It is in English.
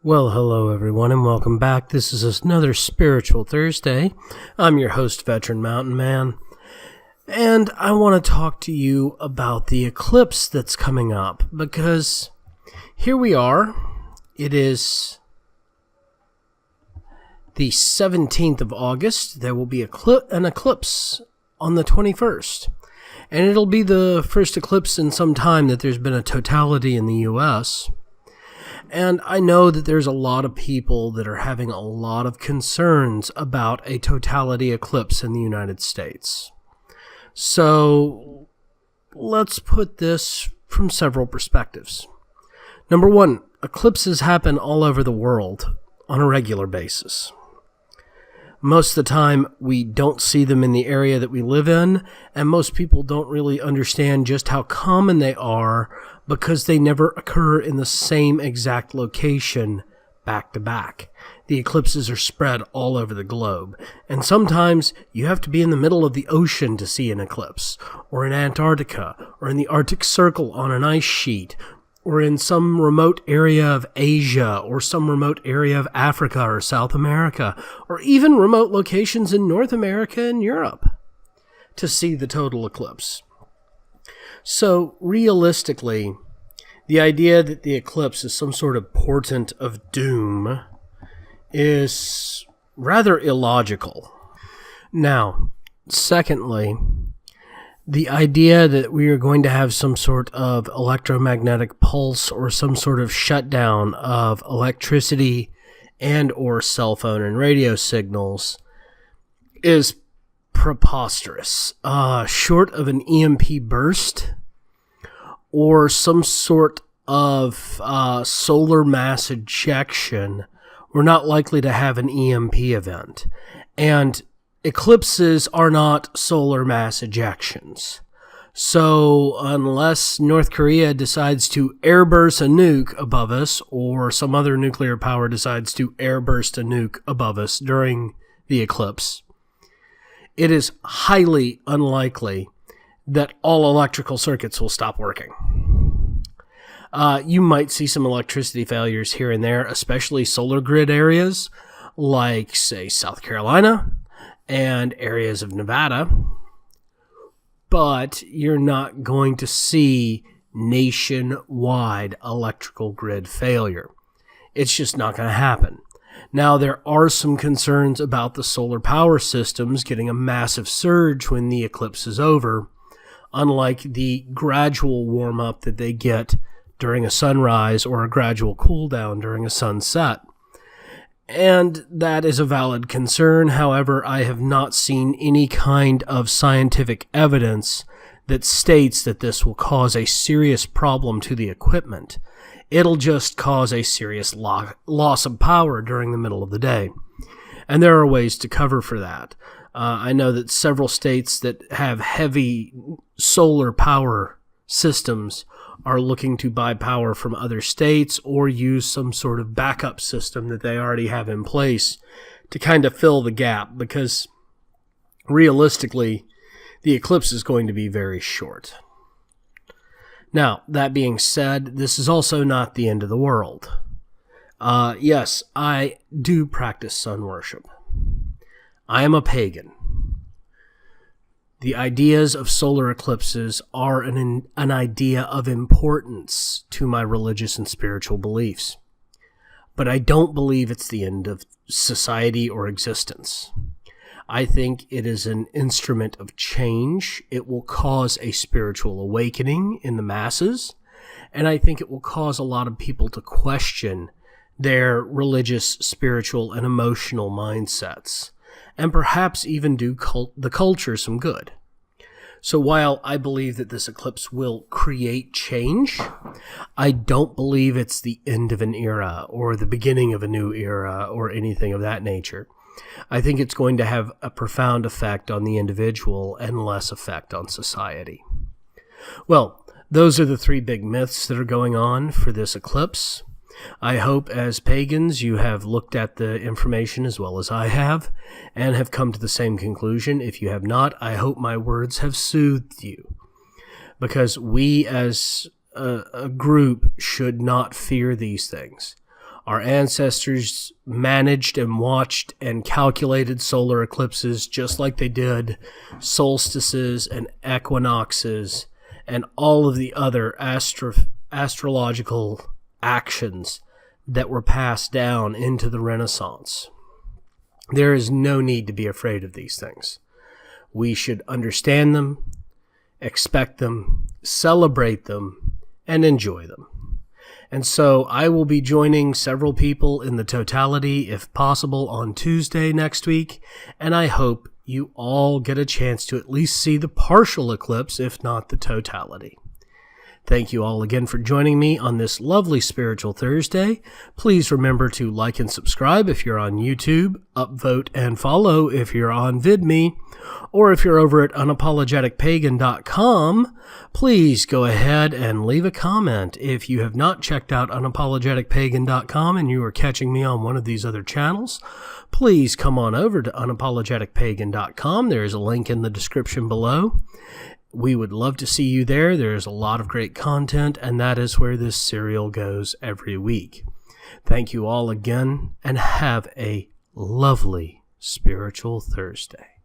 Well, hello everyone and welcome back. This is another Spiritual Thursday. I'm your host, Veteran Mountain Man, and I want to talk to you about the eclipse that's coming up, because here we are. It is the 17th of August. There will be an eclipse on the 21st, and it'll be the first eclipse in some time that there's been a totality in the U.S., and I know that there's a lot of people that are having a lot of concerns about a totality eclipse in the United States. So let's put this from several perspectives. Number one, eclipses happen all over the world on a regular basis. Most of the time, we don't see them in the area that we live in, and most people don't really understand just how common they are because they never occur in the same exact location back to back. The eclipses are spread all over the globe, and sometimes you have to be in the middle of the ocean to see an eclipse, or in Antarctica, or in the Arctic Circle on an ice sheet, or in some remote area of Asia, or some remote area of Africa or South America, or even remote locations in North America and Europe to see the total eclipse. So, realistically, the idea that the eclipse is some sort of portent of doom is rather illogical. Now, secondly, the idea that we are going to have some sort of electromagnetic pulse or some sort of shutdown of electricity and or cell phone and radio signals is preposterous. Short of an EMP burst or some sort of solar mass ejection, we're not likely to have an EMP event. And eclipses are not solar mass ejections. So unless North Korea decides to airburst a nuke above us, or some other nuclear power decides to airburst a nuke above us during the eclipse, it is highly unlikely that all electrical circuits will stop working. You might see some electricity failures here and there, especially solar grid areas like, say, South Carolina and areas of Nevada, but you're not going to see nationwide electrical grid failure. It's just not going to happen. Now, there are some concerns about the solar power systems getting a massive surge when the eclipse is over, unlike the gradual warm-up that they get during a sunrise or a gradual cool-down during a sunset. And that is a valid concern. However, I have not seen any kind of scientific evidence that states that this will cause a serious problem to the equipment. It'll just cause a serious loss of power during the middle of the day. And there are ways to cover for that. I know that several states that have heavy solar power systems are looking to buy power from other states or use some sort of backup system that they already have in place to kind of fill the gap, because realistically, the eclipse is going to be very short. Now, that being said, this is also not the end of the world. Yes, I do practice sun worship. I am a pagan. The ideas of solar eclipses are an idea of importance to my religious and spiritual beliefs. But I don't believe it's the end of society or existence. I think it is an instrument of change. It will cause a spiritual awakening in the masses, and I think it will cause a lot of people to question their religious, spiritual, and emotional mindsets, and perhaps even do the culture some good. So while I believe that this eclipse will create change, I don't believe it's the end of an era or the beginning of a new era or anything of that nature. I think it's going to have a profound effect on the individual and less effect on society. Well, those are the three big myths that are going on for this eclipse. I hope as pagans you have looked at the information as well as I have and have come to the same conclusion. If you have not, I hope my words have soothed you, because we as a group should not fear these things. Our ancestors managed and watched and calculated solar eclipses just like they did solstices and equinoxes and all of the other astrological actions that were passed down into the Renaissance. There is no need to be afraid of these things. We should understand them, expect them, celebrate them, and enjoy them. And so I will be joining several people in the totality, if possible, on Tuesday next week, and I hope you all get a chance to at least see the partial eclipse, if not the totality. Thank you all again for joining me on this lovely Spiritual Thursday. Please remember to like and subscribe if you're on YouTube, upvote and follow if you're on VidMe, or if you're over at unapologeticpagan.com, please go ahead and leave a comment. If you have not checked out unapologeticpagan.com and you are catching me on one of these other channels, please come on over to unapologeticpagan.com. There is a link in the description below. We would love to see you there. There's a lot of great content, and that is where this serial goes every week. Thank you all again, and have a lovely Spiritual Thursday.